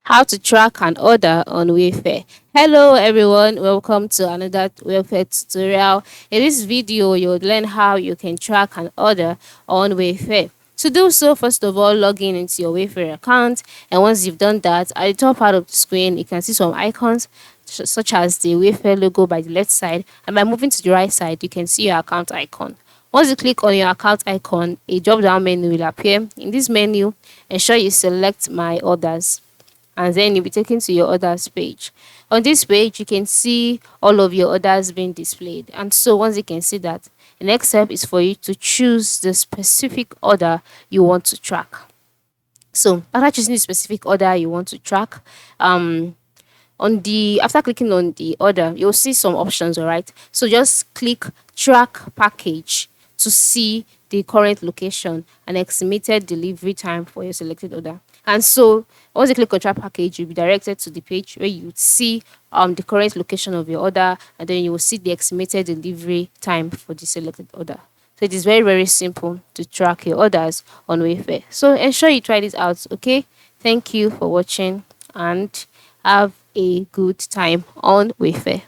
How to track an order on Wayfair. Hello everyone, welcome to another Wayfair tutorial. In this video, you'll learn how you can track an order on Wayfair. To do so, first of all, log in into your Wayfair account, and once you've done that, at the top part of the screen, you can see some icons such as the Wayfair logo by the left side, and by moving to the right side, you can see your account icon. Once you click on your account icon, a drop down menu will appear. In this menu, ensure you select My Orders, and then you'll be taken to your orders page. On this page, you can see all of your orders being displayed. And so once you can see that, the next step is for you to choose the specific order you want to track. So after choosing the specific order you want to track, on the after clicking on the order, you'll see some options, all right? So just click track package to see the current location and estimated delivery time for your selected order. And so once you click on track package, you'll be directed to the page where you would see the current location of your order, and then you will see the estimated delivery time for the selected order. So it is very, very simple to track your orders on Wayfair. So ensure you try this out, okay? Thank you for watching and have a good time on Wayfair.